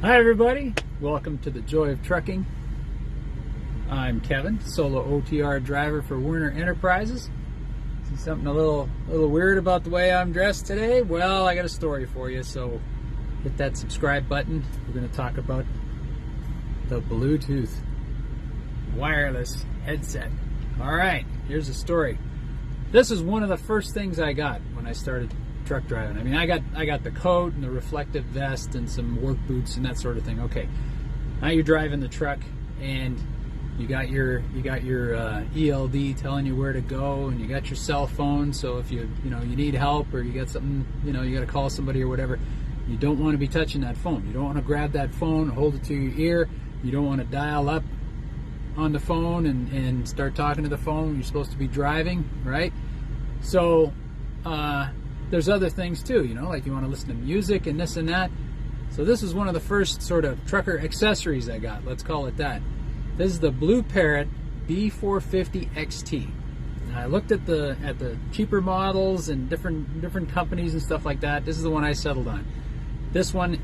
Hi everybody, welcome to the Joy of Trucking. I'm Kevin, solo OTR driver for Werner Enterprises. See something a little weird about the way I'm dressed today? Well, I got a story for you, so hit that subscribe button. We're going to talk about the Bluetooth wireless headset. Alright, here's the story. This is one of the first things I got when I started truck driving. I mean, I got the coat and the reflective vest and some work boots and that sort of thing. Okay, now you're driving the truck and you got your ELD telling you where to go, and you got your cell phone. So if you need help, or you got something, you got to call somebody or whatever, you don't want to be touching that phone. You don't want to grab that phone, hold it to your ear. You don't want to dial up on the phone and start talking to the phone when you're supposed to be driving, right? So there's other things too, like you want to listen to music and this and that. So this is one of the first sort of trucker accessories I got, let's call it that. This is the PARROTT B450-XT. I looked at the cheaper models and different companies and stuff like that. This is the one I settled on. This one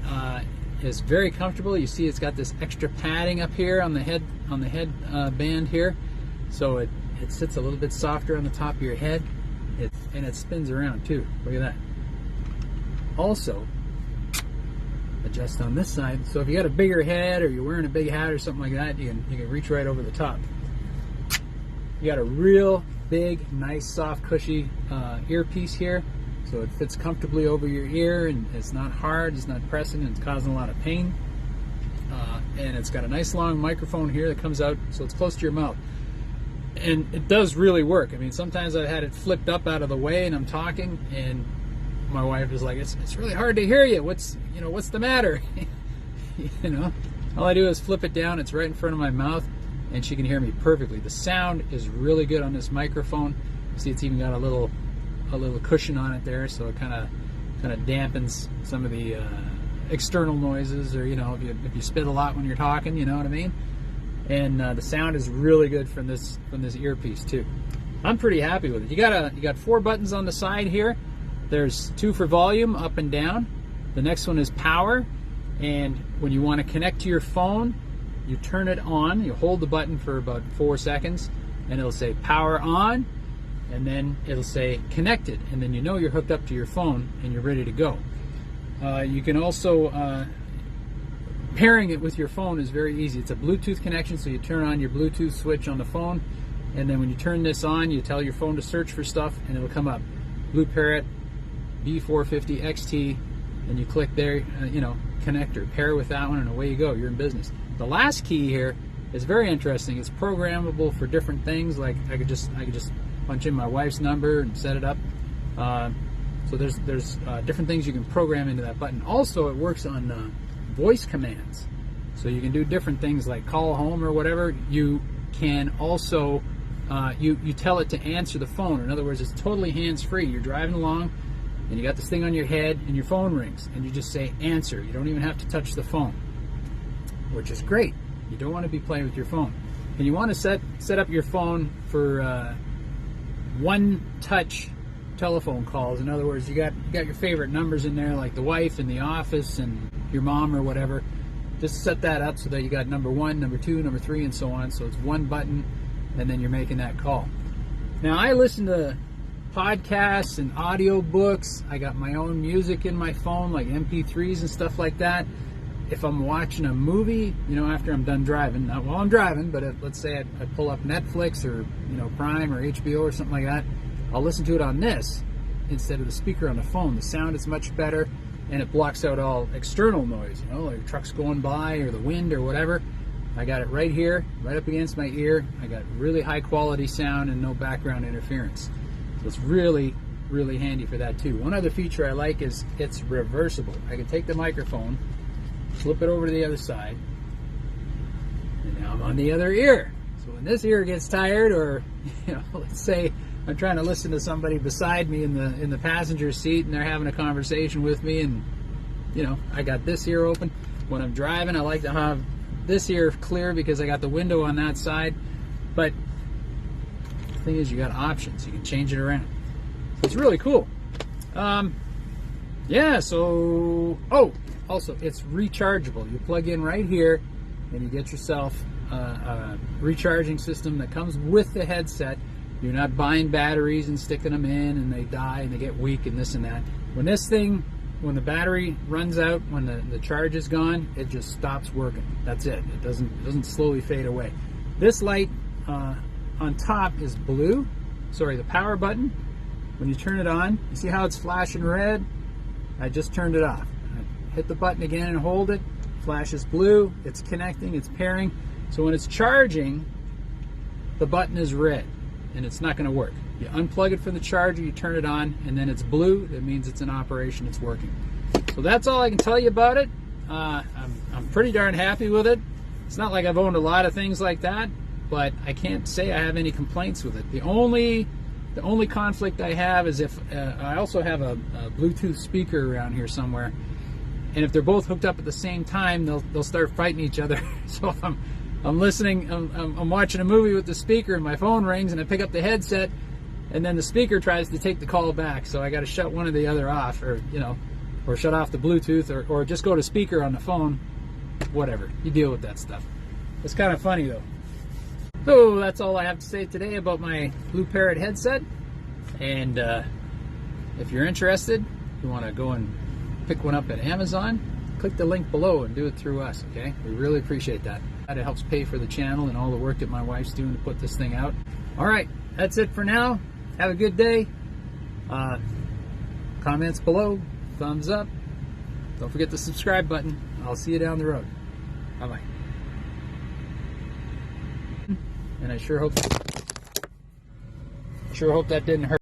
is very comfortable. You see it's got this extra padding up here on the head band here, so it sits a little bit softer on the top of your head. And it spins around too. Look at that. Also, adjust on this side. So if you got a bigger head, or you're wearing a big hat or something like that, you can reach right over the top. You got a real big, nice, soft, cushy earpiece here, so it fits comfortably over your ear, and it's not hard, it's not pressing, and it's causing a lot of pain. And it's got a nice long microphone here that comes out, so it's close to your mouth. And it does really work. I mean, sometimes I've had it flipped up out of the way and I'm talking, and my wife is like, it's really hard to hear you. What's the matter? All I do is flip it down. It's right in front of my mouth, and she can hear me perfectly. The sound is really good on this microphone. You see, it's even got a little cushion on it there, so it kind of dampens some of the external noises, or if you spit a lot when you're talking, you know what I mean. And the sound is really good from this earpiece too. I'm pretty happy with it. You got 4 buttons on the side here. There's 2 for volume, up and down. The next one is power, and when you want to connect to your phone, you turn it on. You hold the button for about 4 seconds, and it'll say power on, and then it'll say connected, and then you know you're hooked up to your phone and you're ready to go. You can also pairing it with your phone is very easy. It's a Bluetooth connection, so you turn on your Bluetooth switch on the phone, and then when you turn this on, you tell your phone to search for stuff, and it'll come up PARROTT B450-XT, and you click there, connector, pair with that one, and away you go. You're in business. The last key here is very interesting. It's programmable for different things. Like I could just punch in my wife's number and set it up. So there's different things you can program into that button. Also, it works on voice commands, so you can do different things like call home or whatever. You can also you tell it to answer the phone. In other words, it's totally hands-free. You're driving along and you got this thing on your head and your phone rings, and you just say answer. You don't even have to touch the phone, which is great. You don't want to be playing with your phone, and you want to set up your phone for one-touch telephone calls. In other words, you got your favorite numbers in there, like the wife and the office and your mom or whatever. Just set that up so that you got number 1, number 2, number 3, and so on. So it's one button, and then you're making that call. Now, I listen to podcasts and audio books. I got my own music in my phone, like MP3s and stuff like that. If I'm watching a movie, after I'm done driving, not while I'm driving, but let's say I pull up Netflix or Prime or HBO or something like that, I'll listen to it on this instead of the speaker on the phone. The sound is much better, and it blocks out all external noise, like trucks going by or the wind or whatever. I got it right here, right up against my ear. I got really high quality sound and no background interference. So it's really, really handy for that too. One other feature I like is it's reversible. I can take the microphone, flip it over to the other side, and now I'm on the other ear. So when this ear gets tired, or let's say I'm trying to listen to somebody beside me in the passenger seat, and they're having a conversation with me, and I got this ear open. When I'm driving, I like to have this ear clear because I got the window on that side. But the thing is, you got options. You can change it around. So it's really cool. Yeah. So also, it's rechargeable. You plug in right here and you get yourself a recharging system that comes with the headset. You're not buying batteries and sticking them in and they die and they get weak and this and that. When the battery runs out, when the charge is gone, it just stops working. That's it. It doesn't slowly fade away. This light on top is blue. Sorry, the power button. When you turn it on, you see how it's flashing red? I just turned it off. I hit the button again and hold it. Flashes blue. It's connecting. It's pairing. So when it's charging, the button is red and it's not going to work. You unplug it from the charger, you turn it on, and then it's blue. That means it's in operation, it's working. So that's all I can tell you about it. I'm pretty darn happy with it. It's not like I've owned a lot of things like that, but I can't say I have any complaints with it. The only conflict I have is if I also have a Bluetooth speaker around here somewhere, and if they're both hooked up at the same time, they'll start fighting each other. So if I'm listening, I'm watching a movie with the speaker and my phone rings and I pick up the headset and then the speaker tries to take the call back, so I got to shut one or the other off, or or shut off the Bluetooth, or just go to speaker on the phone. Whatever, you deal with that stuff. It's kind of funny though. So that's all I have to say today about my Blue Parrott headset, and if you're interested, you want to go and pick one up at Amazon, click the link below and do it through us, okay? We really appreciate that. It helps pay for the channel and all the work that my wife's doing to put this thing out. All right, that's it for now. Have a good day. Comments below, thumbs up. Don't forget the subscribe button. I'll see you down the road. Bye-bye. And I sure hope that didn't hurt.